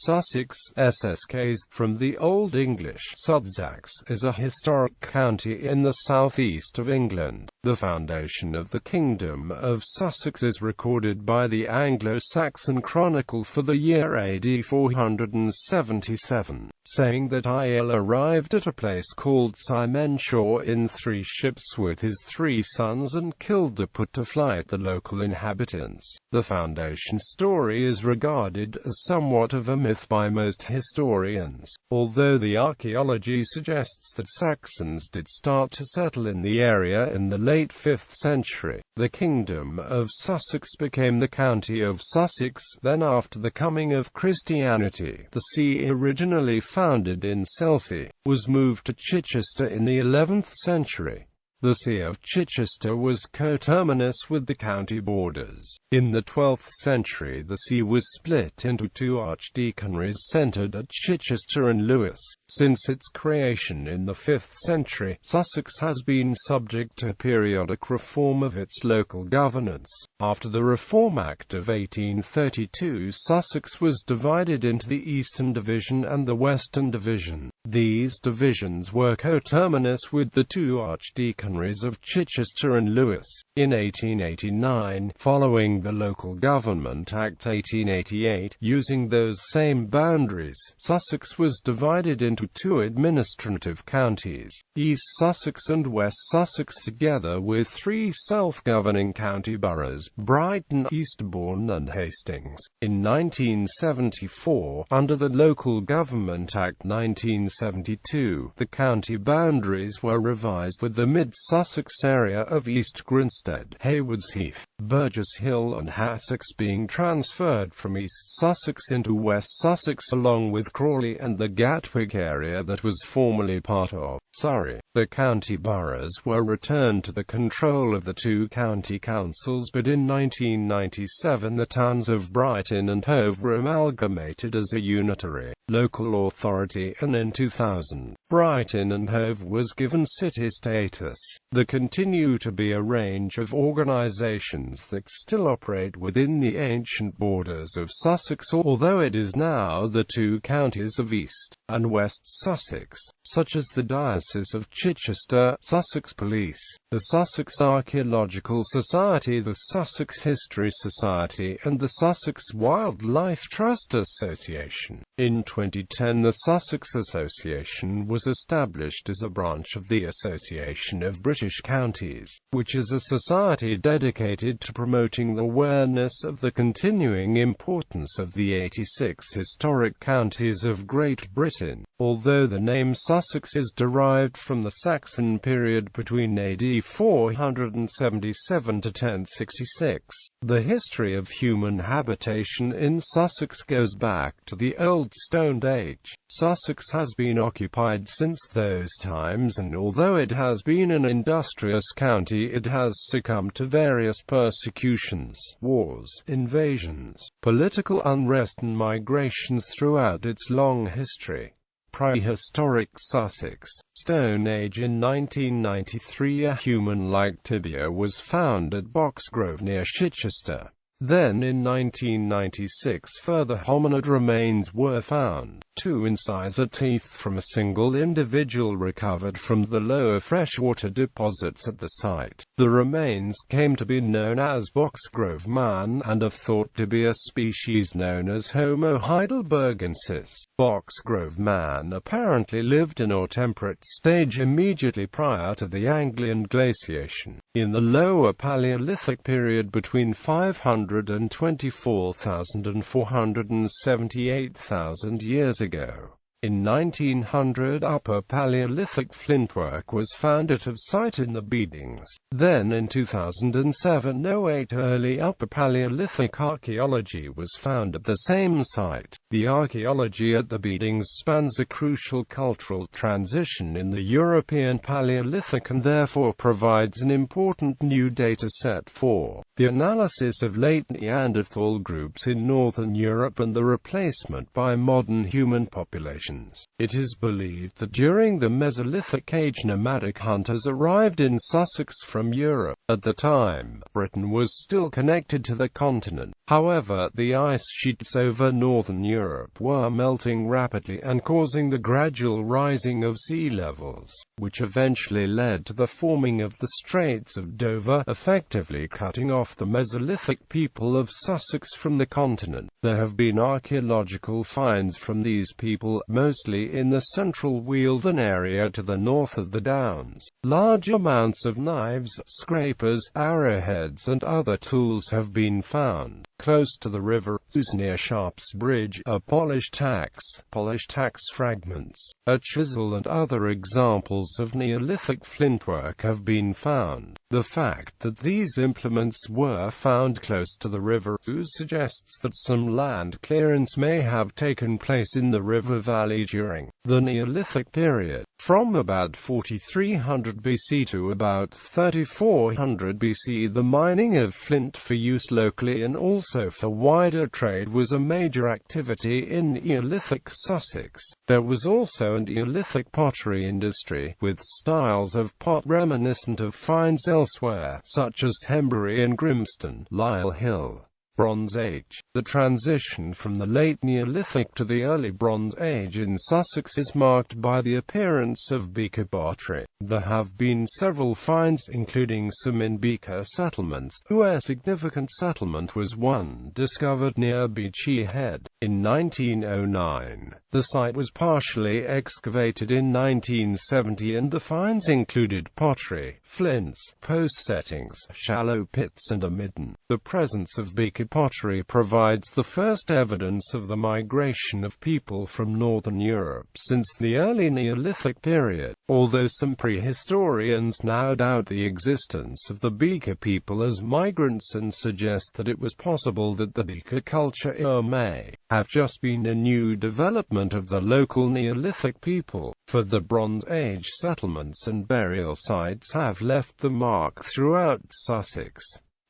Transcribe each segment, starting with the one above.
Sussex, {SSKs, from the Old English Sūþsēaxe, is a historic county in the southeast of England. The foundation of the Kingdom of Sussex is recorded by the Anglo-Saxon Chronicle for the year AD 477, saying that Ælle arrived at a place called Cymenshore in 3 ships with his 3 sons and killed or put to flight the local inhabitants. The foundation story is regarded as somewhat of a myth by most historians, although the archaeology suggests that Saxons did start to settle in the area in the late 5th century. The Kingdom of Sussex became the County of Sussex, then after the coming of Christianity. The see, originally founded in Selsey, was moved to Chichester in the 11th century. The See of Chichester was coterminous with the county borders. In the 12th century the see was split into 2 archdeaconries centred at Chichester and Lewes. Since its creation in the 5th century, Sussex has been subject to periodic reform of its local governance. After the Reform Act of 1832, Sussex was divided into the Eastern Division and the Western Division. These divisions were coterminous with the 2 archdeaconries of Chichester and Lewes. In 1889, following the Local Government Act 1888, using those same boundaries, Sussex was divided into 2 administrative counties, East Sussex and West Sussex, together with 3 self-governing county boroughs, Brighton, Eastbourne and Hastings. In 1974, under the Local Government Act 1972, the county boundaries were revised, with the mid-Sussex area of East Grinstead, Haywards Heath, Burgess Hill and Hassocks being transferred from East Sussex into West Sussex, along with Crawley and the Gatwick area that was formerly part of Surrey. The county boroughs were returned to the control of the 2 county councils, but in 1997 the towns of Brighton and Hove were amalgamated as a unitary local authority, and in 2000, Brighton and Hove was given city status. There continue to be a range of organisations that still operate within the ancient borders of Sussex, although it is now the 2 counties of East and West Sussex, such as the Diocese of Chichester, Sussex Police, the Sussex Archaeological Society, the Sussex History Society, and the Sussex Wildlife Trust Association. In 2010, the Sussex Association was established as a branch of the Association of British Counties, which is a society dedicated to promoting the awareness of the continuing importance of the 86 historic counties of Great Britain. Although the name Sussex is derived from the Saxon period between AD 477 to 1066, the history of human habitation in Sussex goes back to the Old Stone Age. Sussex has been occupied since those times, and although it has been an industrious county, it has succumbed to various persecutions, wars, invasions, political unrest and migrations throughout its long history. Prehistoric Sussex, Stone Age. In 1993 a human-like tibia was found at Boxgrove near Chichester. Then in 1996 further hominid remains were found. 2 incisor teeth from a single individual recovered from the lower freshwater deposits at the site. The remains came to be known as Boxgrove man and are thought to be a species known as Homo heidelbergensis. Boxgrove man apparently lived in a temperate stage immediately prior to the Anglian glaciation, in the lower Paleolithic period between 524,000 and 478,000 years ago. In 1900 Upper Paleolithic flintwork was found at a site in the Beedings. Then in 2007-08 early Upper Paleolithic archaeology was found at the same site. The archaeology at the Beedings spans a crucial cultural transition in the European Paleolithic and therefore provides an important new data set for the analysis of late Neanderthal groups in northern Europe and the replacement by modern human populations. It is believed that during the Mesolithic age nomadic hunters arrived in Sussex from Europe. At the time, Britain was still connected to the continent. However, the ice sheets over northern Europe were melting rapidly and causing the gradual rising of sea levels, which eventually led to the forming of the Straits of Dover, effectively cutting off the Mesolithic people of Sussex from the continent. There have been archaeological finds from these people, mostly in the central Wealden area to the north of the Downs. Large amounts of knives, scrapers, arrowheads and other tools have been found. Close to the River Ouse near Sharp's Bridge, a polished axe fragments, a chisel and other examples of Neolithic flintwork have been found. The fact that these implements were found close to the River Ouse suggests that some land clearance may have taken place in the river valley during the Neolithic period. From about 4300 BC to about 3400 BC, the mining of flint for use locally and also for wider trade was a major activity in Neolithic Sussex. There was also a Neolithic pottery industry, with styles of pot reminiscent of finds elsewhere, such as Hembury and Grimston, Lisle Hill. Bronze Age. The transition from the late Neolithic to the early Bronze Age in Sussex is marked by the appearance of beaker pottery. There have been several finds, including some in beaker settlements. A significant settlement was one discovered near Beachy Head in 1909. The site was partially excavated in 1970 and the finds included pottery, flints, post settings, shallow pits and a midden. The presence of beaker pottery provides the first evidence of the migration of people from northern Europe since the early Neolithic period, although some prehistorians now doubt the existence of the beaker people as migrants and suggest that it was possible that the beaker culture may have just been a new development of the local Neolithic people. For the Bronze Age, settlements and burial sites have left the mark throughout Sussex.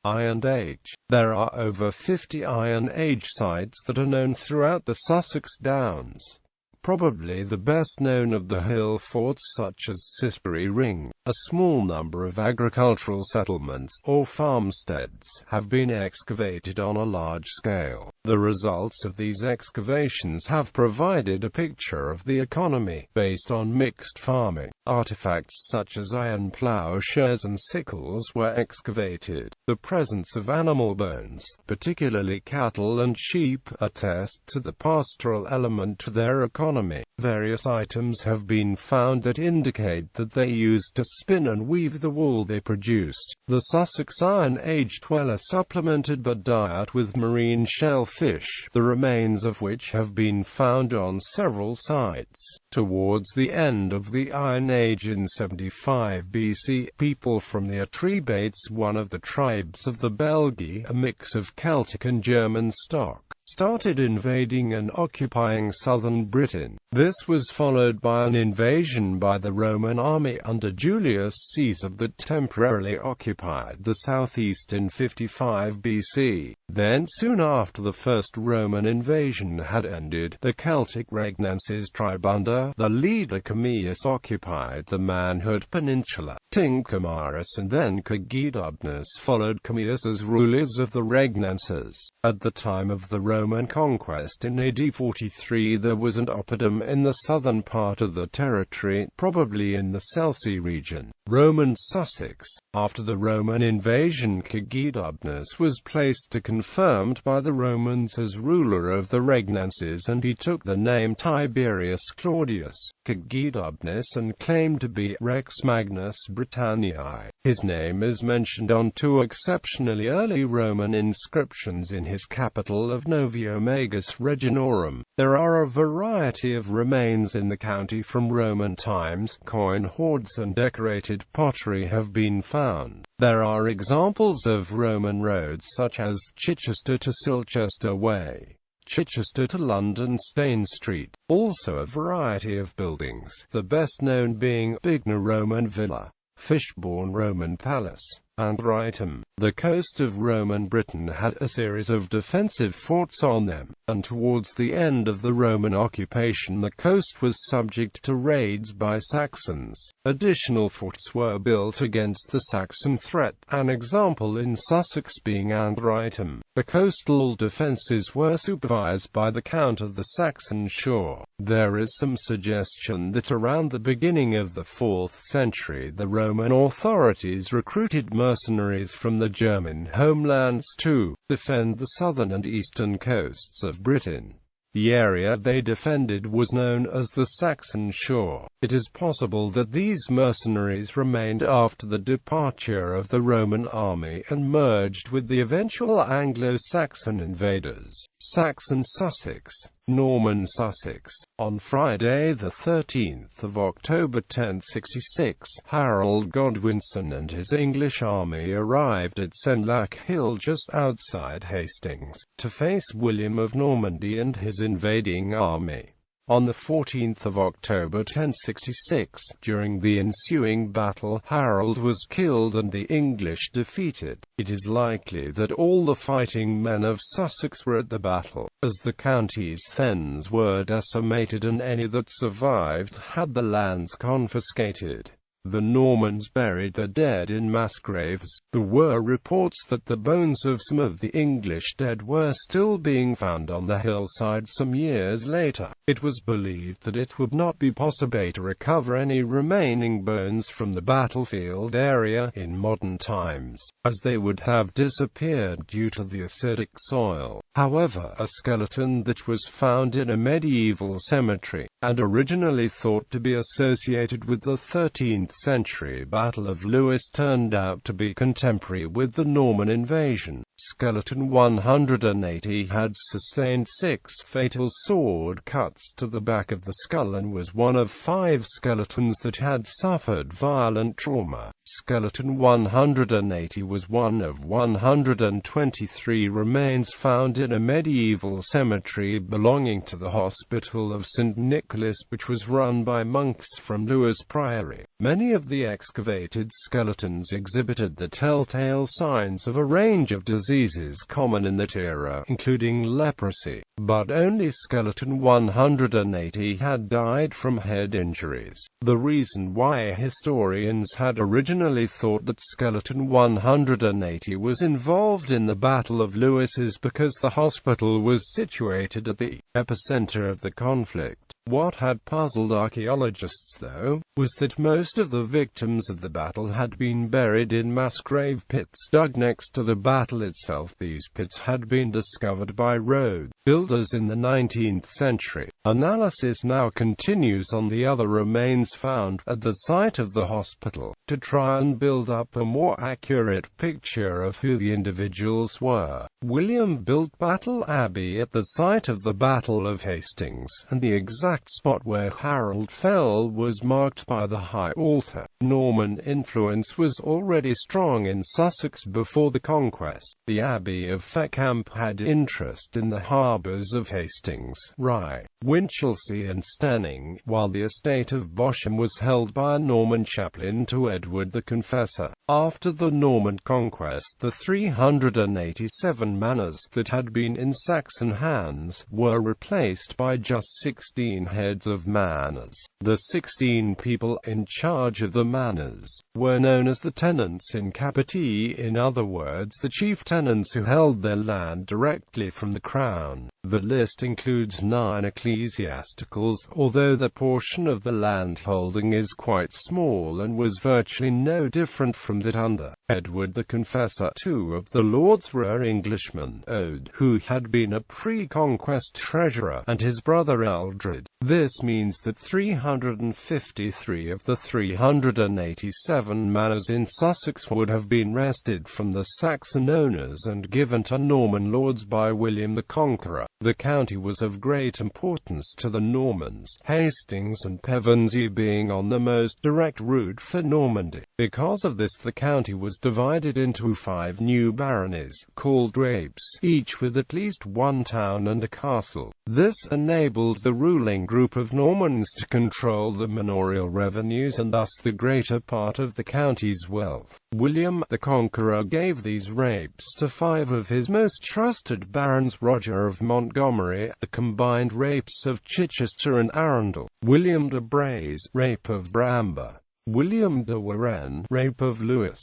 Iron Age. There are over 50 Iron Age sites that are known throughout the Sussex Downs. Probably the best known of the hill forts such as Sisbury Ring. A small number of agricultural settlements, or farmsteads, have been excavated on a large scale. The results of these excavations have provided a picture of the economy, based on mixed farming. Artifacts such as iron plowshares and sickles were excavated. The presence of animal bones, particularly cattle and sheep, attest to the pastoral element to their economy. Various items have been found that indicate that they used to spin and weave the wool they produced. The Sussex Iron Age dweller supplemented their diet with marine shellfish, the remains of which have been found on several sites. Towards the end of the Iron Age in 75 BC, people from the Atrebates, one of the tribes of the Belgae, a mix of Celtic and German stock, started invading and occupying southern Britain. This was followed by an invasion by the Roman army under Julius Caesar that temporarily occupied the southeast in 55 BC. Then, soon after the first Roman invasion had ended, the Celtic Regnenses tribe under the leader Commius occupied the Manhood Peninsula. Tincomaris and then Cogidubnus followed Commius as rulers of the Regnenses. At the time of the Roman conquest in AD 43, there was an oppidum in the southern part of the territory, probably in the Selsey region. Roman Sussex. After the Roman invasion, Cogidubnus was placed confirmed by the Romans as ruler of the Regnenses, and he took the name Tiberius Claudius Cogidubnus and claimed to be Rex Magnus Britanniae. His name is mentioned on two exceptionally early Roman inscriptions in his capital of Noviomagus Reginorum. There are a variety of remains in the county from Roman times. Coin hoards and decorated pottery have been found. There are examples of Roman roads such as Chichester to Silchester Way, Chichester to London Stane Street. Also a variety of buildings, the best known being Bigna Roman Villa, Fishbourne Roman Palace, Anthraitum. The coast of Roman Britain had a series of defensive forts on them, and towards the end of the Roman occupation the coast was subject to raids by Saxons. Additional forts were built against the Saxon threat, an example in Sussex being Anthraitum. The coastal defences were supervised by the Count of the Saxon Shore. There is some suggestion that around the beginning of the 4th century the Roman authorities recruited mercenaries from the German homelands to defend the southern and eastern coasts of Britain. The area they defended was known as the Saxon Shore. It is possible that these mercenaries remained after the departure of the Roman army and merged with the eventual Anglo-Saxon invaders. Saxon Sussex, Norman Sussex. On Friday the 13th of October 1066, Harold Godwinson and his English army arrived at Senlac Hill just outside Hastings, to face William of Normandy and his invading army. On the 14th of October 1066, during the ensuing battle, Harold was killed and the English defeated. It is likely that all the fighting men of Sussex were at the battle, as the county's fens were decimated and any that survived had the lands confiscated. The Normans buried their dead in mass graves. There were reports that the bones of some of the English dead were still being found on the hillside some years later. It was believed that it would not be possible to recover any remaining bones from the battlefield area in modern times, as they would have disappeared due to the acidic soil. However, a skeleton that was found in a medieval cemetery, and originally thought to be associated with the 13th century Battle of Lewes, turned out to be contemporary with the Norman invasion. Skeleton 180 had sustained 6 fatal sword cuts to the back of the skull and was one of 5 skeletons that had suffered violent trauma. Skeleton 180 was one of 123 remains found in a medieval cemetery belonging to the Hospital of St. Nicholas, which was run by monks from Lewes Priory. Many of the excavated skeletons exhibited the telltale signs of a range of diseases common in that era, including leprosy, but only skeleton 180 had died from head injuries. The reason why historians had originally thought that skeleton 180 was involved in the Battle of Lewes is because the hospital was situated at the epicenter of the conflict. What had puzzled archaeologists, though, was that most of the victims of the battle had been buried in mass grave pits dug next to the battle itself. These pits had been discovered by road builders in the 19th century. Analysis now continues on the other remains found at the site of the hospital, to try and build up a more accurate picture of who the individuals were. William built Battle Abbey at the site of the Battle of Hastings, and the exact spot where Harold fell was marked by the high altar. Norman influence was already strong in Sussex before the conquest. The Abbey of Fecamp had interest in the harbours of Hastings, Rye, Winchelsea and Stenning, while the estate of Bosham was held by a Norman chaplain to Edward the Confessor. After the Norman conquest, the 387 manors that had been in Saxon hands were replaced by just 16 heads of manors. The 16 people in charge of the manors were known as the tenants in capite, in other words, the chief tenants who held their land directly from the crown. The list includes 9 ecclesiasticals, although the portion of the land holding is quite small and was virtually no different from that under Edward the Confessor. 2 of the lords were Englishmen, Ode, who had been a pre-conquest treasurer, and his brother Eldred. This means that 353 of the 387 manors in Sussex would have been wrested from the Saxon owners and given to Norman lords by William the Conqueror. The county was of great importance to the Normans, Hastings and Pevensey being on the most direct route for Normandy. Because of this, the county was divided into 5 new baronies, called drapes, each with at least one town and a castle. This enabled the ruling group of Normans to control the manorial revenues and thus the greater part of the county's wealth. William the Conqueror gave these rapes to 5 of his most trusted barons: Roger of Montgomery, the combined rapes of Chichester and Arundel; William de Braose, rape of Bramber; William de Warenne, rape of Lewis;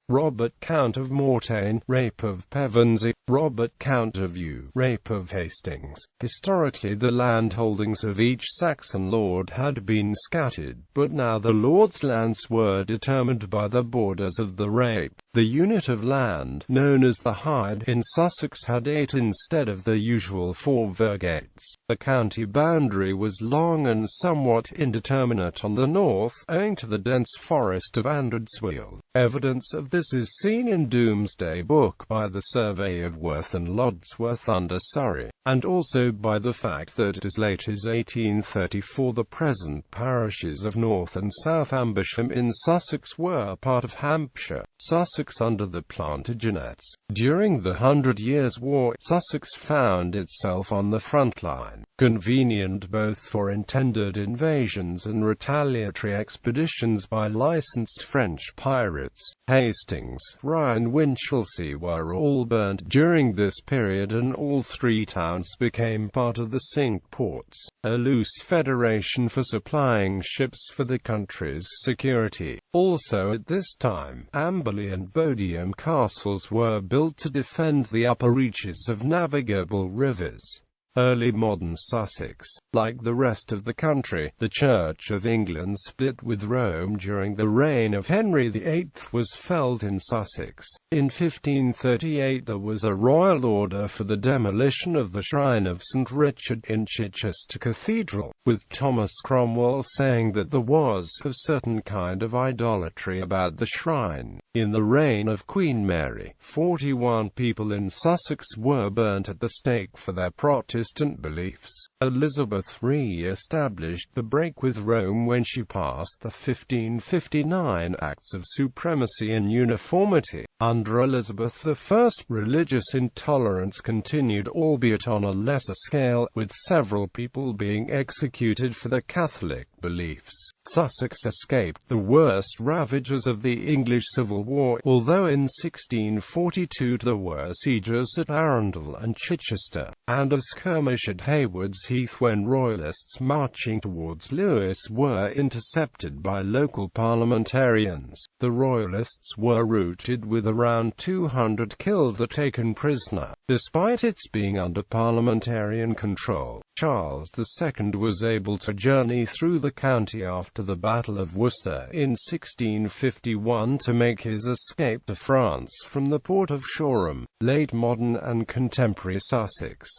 Robert Count of Mortain, rape of Pevensey; Robert Count of Eu, rape of Hastings. Historically, the land holdings of each Saxon lord had been scattered, but now the lord's lands were determined by the borders of the rape. The unit of land, known as the Hyde, in Sussex had 8 instead of the usual 4 virgates. The county boundary was long and somewhat indeterminate on the north, owing to the dense forest of Andredsweald. Evidence of this is seen in Domesday Book by the survey of Worth and Lodsworth under Surrey, and also by the fact that as late as 1834 the present parishes of North and South Amersham in Sussex were part of Hampshire. Sussex under the Plantagenets. During the 100 Years' War, Sussex found itself on the front line, convenient both for intended invasions and retaliatory expeditions by licensed French pirates. Hastings, Rye and Winchelsea were all burnt during this period, and all 3 towns became part of the Cinque Ports, a loose federation for supplying ships for the country's security. Also at this time, Amberley and Bodiam castles were built to defend the upper reaches of navigable rivers. Early modern Sussex, like the rest of the country, the Church of England split with Rome during the reign of Henry VIII, was felt in Sussex. In 1538 there was a royal order for the demolition of the shrine of St. Richard in Chichester Cathedral, with Thomas Cromwell saying that there was a certain kind of idolatry about the shrine. In the reign of Queen Mary, 41 people in Sussex were burnt at the stake for their Protestant beliefs. Elizabeth re-established the break with Rome when she passed the 1559 Acts of Supremacy and Uniformity. Under Elizabeth I, religious intolerance continued, albeit on a lesser scale, with several people being executed for their Catholic beliefs. Sussex escaped the worst ravages of the English Civil War, although in 1642 there were sieges at Arundel and Chichester, and a skirmish at Haywards Heath when royalists marching towards Lewes were intercepted by local parliamentarians. The royalists were routed with around 200 killed or taken prisoner. Despite its being under parliamentarian control, Charles II was able to journey through the county after the Battle of Worcester in 1651 to make his escape to France from the port of Shoreham. Late modern and contemporary Sussex.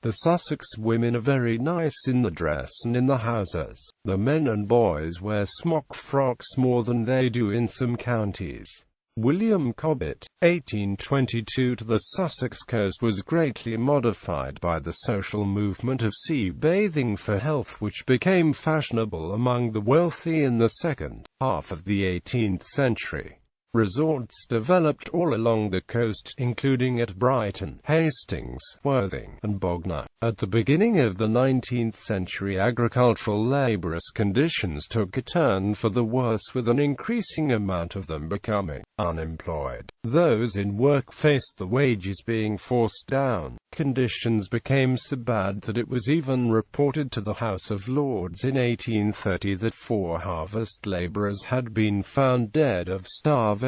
The Sussex women are very nice in the dress and in the houses. The men and boys wear smock frocks more than they do in some counties. William Cobbett, 1822. To the Sussex coast was greatly modified by the social movement of sea bathing for health, which became fashionable among the wealthy in the second half of the 18th century. Resorts developed all along the coast, including at Brighton, Hastings, Worthing, and Bognor. At the beginning of the 19th century, agricultural labourers' conditions took a turn for the worse, with an increasing amount of them becoming unemployed. Those in work faced the wages being forced down. Conditions became so bad that it was even reported to the House of Lords in 1830 that 4 harvest labourers had been found dead of starvation.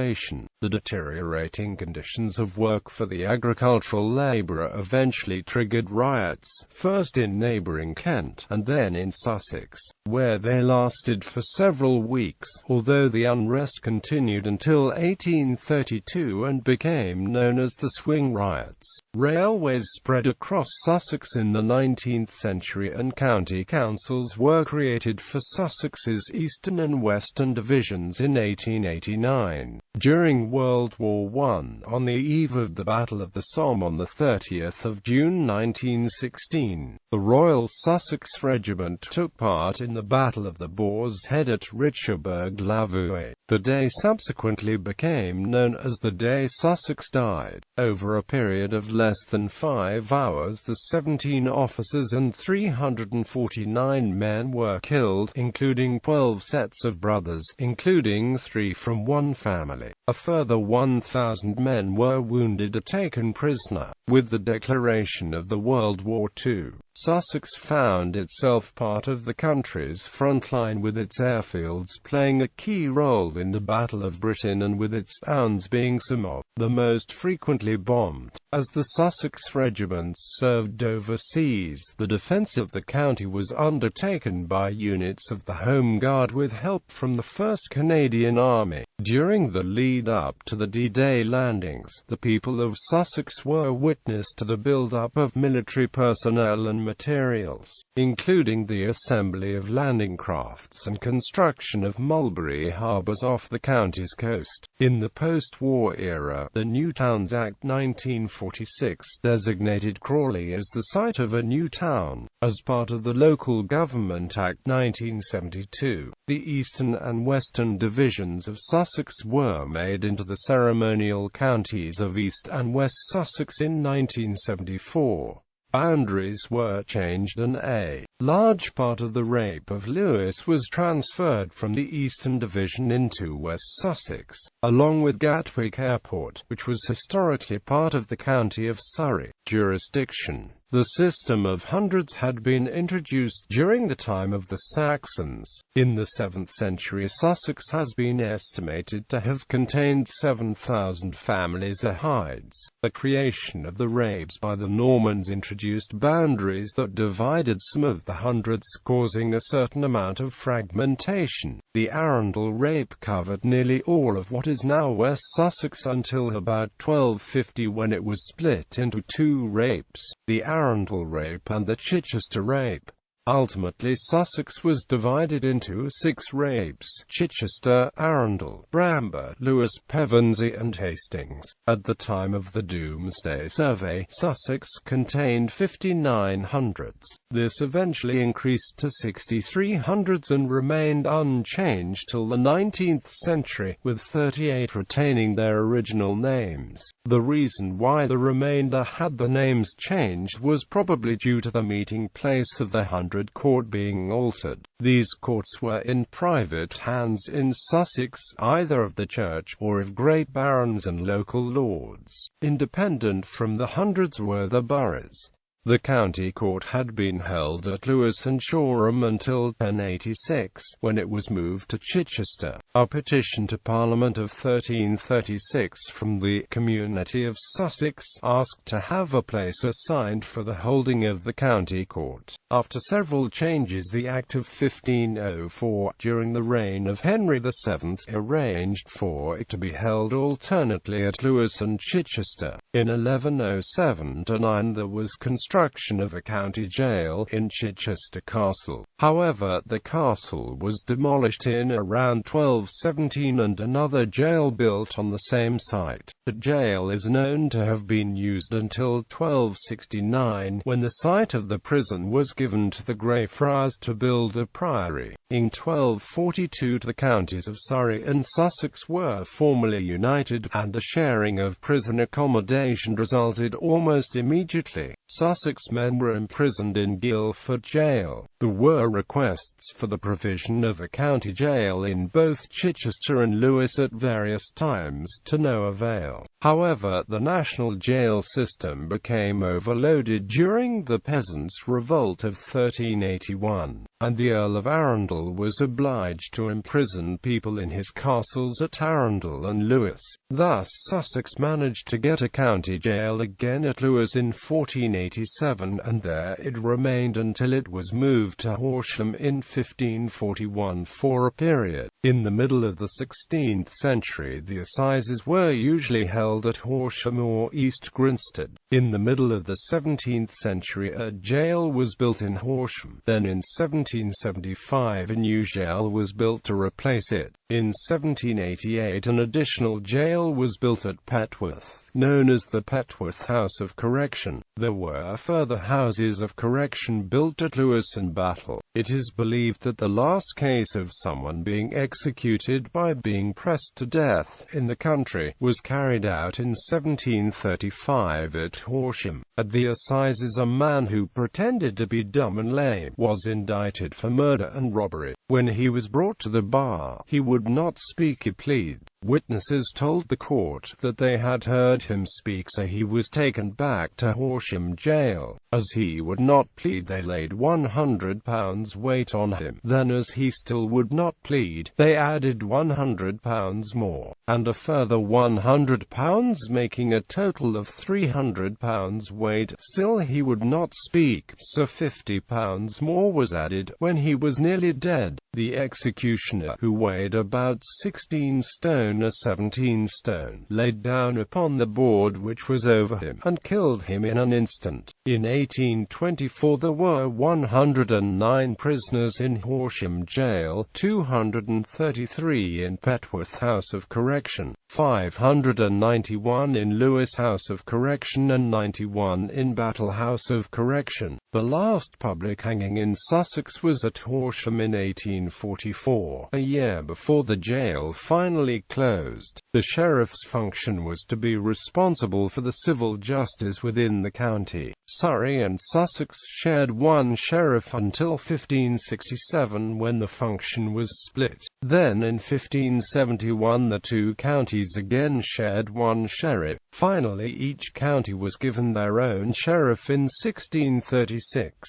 The deteriorating conditions of work for the agricultural labourer eventually triggered riots, first in neighbouring Kent, and then in Sussex, where they lasted for several weeks, although the unrest continued until 1832 and became known as the Swing Riots. Railways spread across Sussex in the 19th century, and county councils were created for Sussex's eastern and western divisions in 1889. During World War I, on the eve of the Battle of the Somme on the 30th of June 1916, the Royal Sussex Regiment took part in the Battle of the Boar's Head at Richerburg-la-Vouée. The day subsequently became known as the day Sussex died. Over a period of less than 5 5 hours the 17 officers and 349 men were killed, including 12 sets of brothers, including 3 from one family. A further 1,000 men were wounded or taken prisoner. With the declaration of the World War II, Sussex found itself part of the country's front line, with its airfields playing a key role in the Battle of Britain and with its towns being some of the most frequently bombed. As the Sussex regiments served overseas, the defence of the county was undertaken by units of the Home Guard with help from the 1st Canadian Army. During the lead-up to the D-Day landings, the people of Sussex were witness to the build-up of military personnel and materials, including the assembly of landing crafts and construction of mulberry harbours off the county's coast. In the post-war era, the New Towns Act 1946 designated Crawley as the site of a new town. As part of the Local Government Act 1972, the eastern and western divisions of Sussex were made into the ceremonial counties of East and West Sussex in 1974. Boundaries were changed and a large part of the Rape of Lewis was transferred from the Eastern Division into West Sussex, along with Gatwick Airport, which was historically part of the County of Surrey jurisdiction. The system of hundreds had been introduced during the time of the Saxons. In the 7th century, Sussex has been estimated to have contained 7,000 families or hides. The creation of the rapes by the Normans introduced boundaries that divided some of the hundreds, causing a certain amount of fragmentation. The Arundel rape covered nearly all of what is now West Sussex until about 1250, when it was split into 2 rapes, the Arundel rape and the Chichester rape. Ultimately, Sussex was divided into 6 rapes: Chichester, Arundel, Bramber, Lewes, Pevensey and Hastings. At the time of the Domesday Survey, Sussex contained 59 hundreds. This eventually increased to 63 hundreds and remained unchanged till the 19th century, with 38 retaining their original names. The reason why the remainder had the names changed was probably due to the meeting place of the 100 Court being altered. These courts were in private hands in Sussex, either of the church or of great barons and local lords. Independent from the hundreds were the boroughs. The county court had been held at Lewes and Shoreham until 1086, when it was moved to Chichester. A petition to Parliament of 1336 from the community of Sussex asked to have a place assigned for the holding of the county court. After several changes, the Act of 1504, during the reign of Henry VII, arranged for it to be held alternately at Lewes and Chichester. In 1107–9 there was construction of a county jail in Chichester Castle. However, the castle was demolished in around 1217 and another jail built on the same site. The jail is known to have been used until 1269, when the site of the prison was given to the Grey Friars to build a priory. In 1242 the counties of Surrey and Sussex were formally united, and a sharing of prison accommodation resulted almost immediately. Sussex men were imprisoned in Guildford Jail. There were requests for the provision of a county jail in both Chichester and Lewes at various times, to no avail. However, the national jail system became overloaded during the Peasants' Revolt of 1381, and the Earl of Arundel was obliged to imprison people in his castles at Arundel and Lewes. Thus, Sussex managed to get a county jail again at Lewes in 1487, and there it remained until it was moved to Horsham in 1541 for a period. In the middle of the 16th century, the assizes were usually held at Horsham or East Grinstead. In the middle of the 17th century, a jail was built in Horsham. Then in 1775 a new jail was built to replace it. In 1788 an additional jail was built at Petworth, known as the Petworth House of Correction. There were further houses of correction built at Lewes and Battle. It is believed that the last case of someone being executed by being pressed to death in the country was carried out in 1735 at Horsham. At the assizes, a man who pretended to be dumb and lame was indicted for murder and robbery. When he was brought to the bar, he would not speak. He pleaded. Witnesses told the court that they had heard him speak, so he was taken back to Horsham jail. As he would not plead, they laid £100 weight on him. Then, as he still would not plead, they added £100 more, and a further £100, making a total of £300 weight. Still he would not speak, so £50 more was added. When he was nearly dead, the executioner, who weighed about 16 stone or 17 stone, laid down upon the board which was over him, and killed him in an instant. In 1824 there were 109 prisoners in Horsham jail, 233 in Petworth House of Correction, 591 in Lewes House of Correction, and 91 in Battle House of Correction. The last public hanging in Sussex was at Horsham in 1844, a year before the jail finally closed. The sheriff's function was to be responsible for the civil justice within the county. Surrey and Sussex shared one sheriff until 1567, when the function was split. Then in 1571 the two counties again shared one sheriff. Finally each county was given their own sheriff in 1636.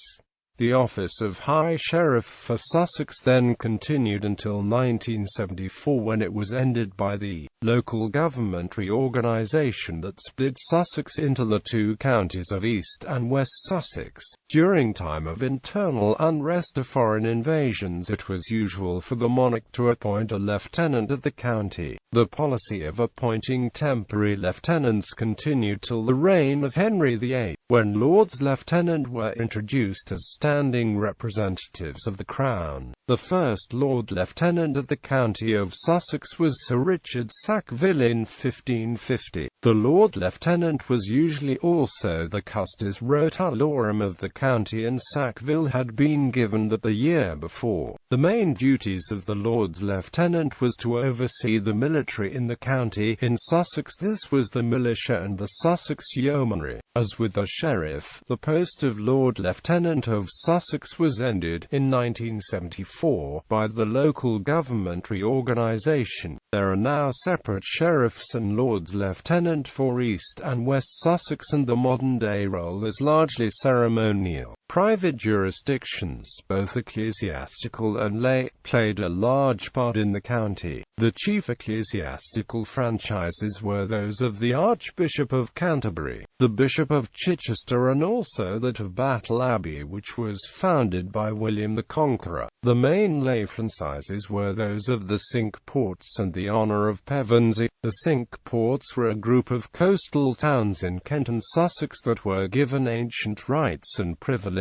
The office of High Sheriff for Sussex then continued until 1974, when it was ended by the local government reorganisation that split Sussex into the two counties of East and West Sussex. During time of internal unrest or foreign invasions, it was usual for the monarch to appoint a lieutenant of the county. The policy of appointing temporary lieutenants continued till the reign of Henry VIII, when Lords Lieutenant were introduced as standing representatives of the Crown. The first Lord Lieutenant of the county of Sussex was Sir Richard Sackville in 1550. The Lord Lieutenant was usually also the Custos Rotalorum of the county, and Sackville had been given that the year before. The main duties of the Lord's Lieutenant was to oversee the military in the county. In Sussex this was the militia and the Sussex Yeomanry. As with the Sheriff, the post of Lord Lieutenant of Sussex was ended, in 1974, by the local government reorganisation. There are now separate Sheriffs and Lords Lieutenant for East and West Sussex, and the modern-day role is largely ceremonial. Private jurisdictions, both ecclesiastical and lay, played a large part in the county. The chief ecclesiastical franchises were those of the Archbishop of Canterbury, the Bishop of Chichester, and also that of Battle Abbey, which was founded by William the Conqueror. The main lay franchises were those of the Cinque Ports and the Honour of Pevensey. The Cinque Ports were a group of coastal towns in Kent and Sussex that were given ancient rights and privileges.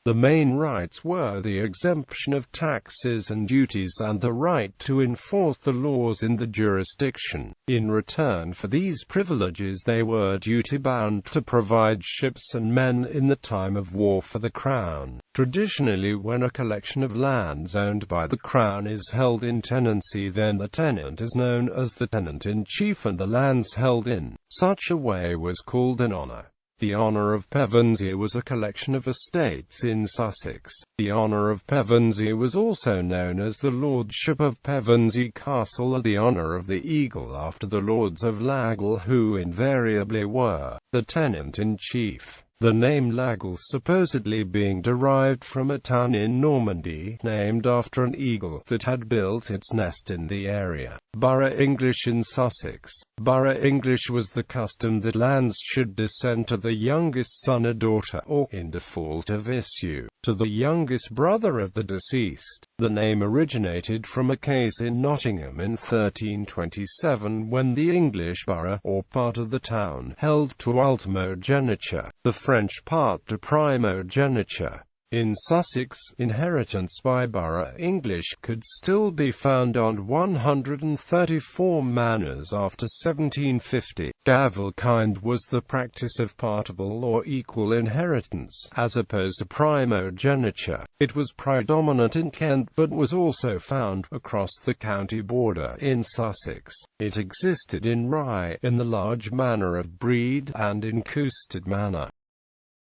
The main rights were the exemption of taxes and duties and the right to enforce the laws in the jurisdiction. In return for these privileges, they were duty-bound to provide ships and men in the time of war for the Crown. Traditionally, when a collection of lands owned by the Crown is held in tenancy, then the tenant is known as the tenant-in-chief, and the lands held in such a way was called an honour. The Honour of Pevensey was a collection of estates in Sussex. The Honour of Pevensey was also known as the Lordship of Pevensey Castle, or the Honour of the Eagle, after the Lords of Lagle, who invariably were the tenant-in-chief. The name Lagle supposedly being derived from a town in Normandy, named after an eagle that had built its nest in the area. Borough English in Sussex. Borough English was the custom that lands should descend to the youngest son or daughter, or, in default of issue, to the youngest brother of the deceased. The name originated from a case in Nottingham in 1327, when the English borough, or part of the town, held to ultimogeniture, the French part to primogeniture. In Sussex, inheritance by borough English could still be found on 134 manors after 1750. Gavelkind was the practice of partible or equal inheritance, as opposed to primogeniture. It was predominant in Kent, but was also found across the county border in Sussex. It existed in Rye, in the large manor of Brede, and in Cousted Manor.